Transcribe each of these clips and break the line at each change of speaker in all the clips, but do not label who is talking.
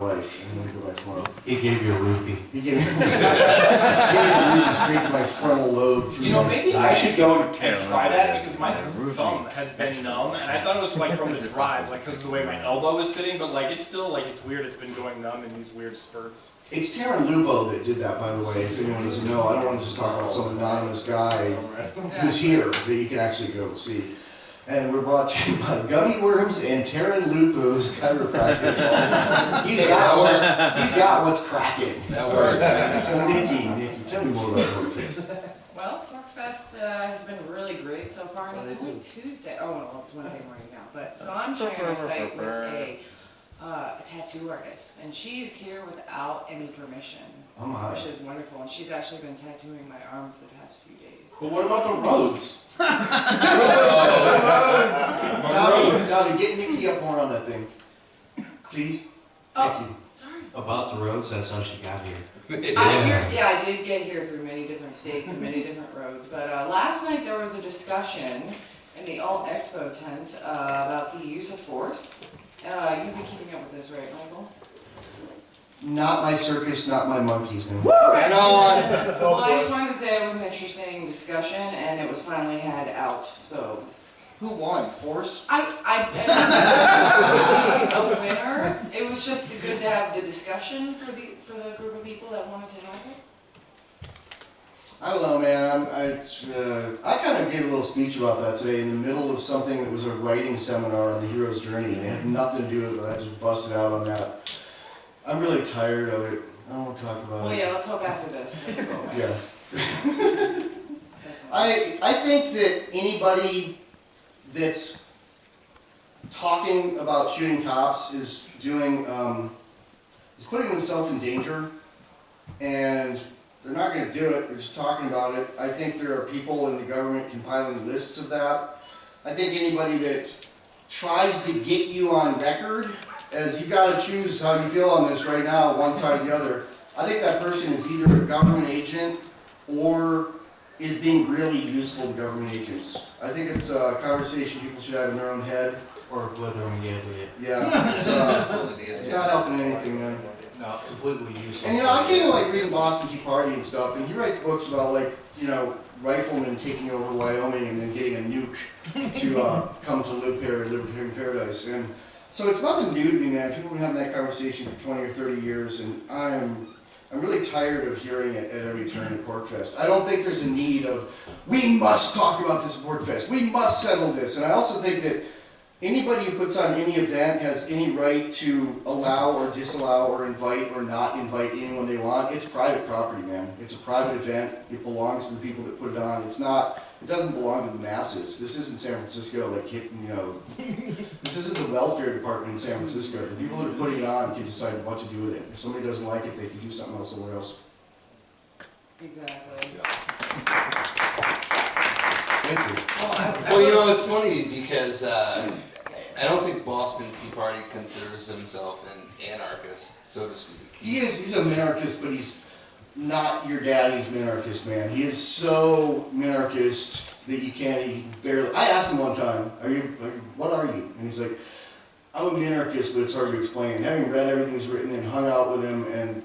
wife, and then we go back tomorrow.
He gave you a roofie.
He gave me, he gave me a roofie straight to my frontal lobe.
You know, maybe I should go and try that because my thumb has been numb, and I thought it was like from the drive, like because of the way my elbow is sitting, but like it's still like it's weird. It's been going numb in these weird spurts.
It's Taryn Lupo that did that, by the way, if anyone doesn't know. I don't want to just talk about some anonymous guy who's here that you can actually go see. And we're brought to you by Gummy Worms and Taryn Lupo's chiropractic. He's got what's cracking.
That works.
So Nikki, tell me more about PorcFest.
Well, PorcFest has been really great so far, and it's only Tuesday. Oh, well, it's Wednesday morning now. But so I'm sharing a site with a tattoo artist, and she's here without any permission,
Oh my.
which is wonderful. And she's actually been tattooing my arm for the past few days.
But what about the roads?
Tommy, get Nikki up more on that thing, please. Thank you.
Sorry.
About the roads, that's how she got here.
I did get here through many different states and many different roads. But last night there was a discussion in the Alt Expo tent about the use of force. You've been keeping up with this, right, Michael?
Not my circus, not my monkeys, man.
Right on. Well, I just wanted to say it was an interesting discussion, and it was finally had out. So,
Who won? Force?
I a winner. It was just good to have the discussion for the group of people that wanted to have it.
I don't know, man. I kind of gave a little speech about that today in the middle of something that was a writing seminar on the hero's journey, and it had nothing to do with it, but I just busted out on that. I'm really tired of it. I don't want to talk about
Well,
it.
yeah, let's hope after this.
Yeah. I think that anybody that's talking about shooting cops is doing is putting themselves in danger, and they're not going to do it. They're just talking about it. I think there are people in the government compiling lists of that. I think anybody that tries to get you on record as you got to choose how you feel on this right now, one side or the other. I think that person is either a government agent or is being really useful to government agents. I think it's a conversation people should have in their own head.
Or blithering idiot.
Yeah, it's not helping anything, man.
No, completely useless.
And you know, I came to like reading Boston Tea Party and stuff, and he writes books about like, you know, riflemen taking over Wyoming and then getting a nuke to come to live here, live here in paradise. And so it's nothing new to me, man. People have been having that conversation for 20 or 30 years, and I'm really tired of hearing it at every turn at PorcFest. I don't think there's a need of, we must talk about this at PorcFest. We must settle this. And I also think that anybody who puts on any event has any right to allow or disallow or invite or not invite anyone they want. It's private property, man. It's a private event. It belongs to the people that put it on. It doesn't belong to the masses. This isn't San Francisco, like, you know, this isn't the welfare department in San Francisco. The people that are putting it on can decide what to do with it. If somebody doesn't like it, they can do something else somewhere else.
Exactly.
Thank you.
Well, you know, it's funny because I don't think Boston Tea Party considers himself an anarchist, so to speak.
He's a minarchist, but he's not your daddy's minarchist, man. He is so minarchist that you can't even barely. I asked him one time, what are you? And he's like, I'm a minarchist, but it's hard to explain. And having read everything he's written and hung out with him and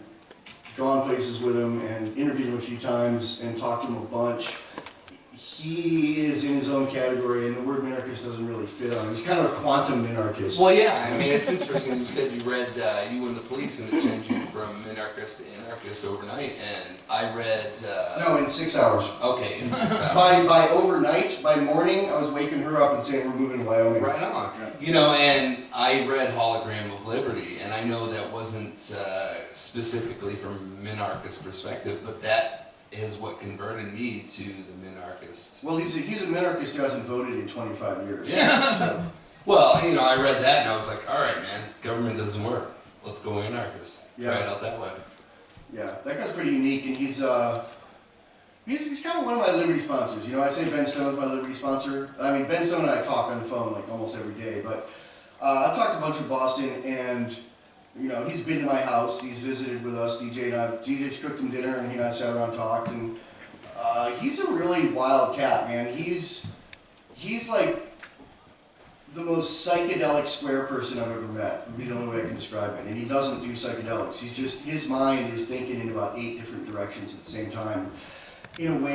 gone places with him and interviewed him a few times and talked to him a bunch, he is in his own category, and the word minarchist doesn't really fit on him. He's kind of a quantum minarchist.
Well, yeah, I mean, it's interesting. You said you read You and the Police, and it changed you from minarchist to anarchist overnight, and I read...
No, in 6 hours.
Okay, in 6 hours.
By overnight, by morning, I was waking her up and saying we're moving to Wyoming.
Right on. You know, and I read Hologram of Liberty, and I know that wasn't specifically from a minarchist perspective, but that is what converted me to the minarchist.
Well, he's a minarchist who hasn't voted in 25 years.
Yeah.
So.
Well, you know, I read that and I was like, all right, man, government doesn't work. Let's go anarchist.
Yeah.
Try it out that way.
Yeah, that guy's pretty unique, and he's kind of one of my Liberty sponsors. You know, I say Ben Stone's my Liberty sponsor. I mean, Ben Stone and I talk on the phone like almost every day, but I've talked a bunch with Boston, and you know, he's been to my house, he's visited with us, DJ's cooked him dinner, and he and I sat around and talked, and he's a really wild cat, man. He's like the most psychedelic square person I've ever met, would be the only way I can describe it. And he doesn't do psychedelics. He's just, his mind is thinking in about 8 different directions at the same time in a way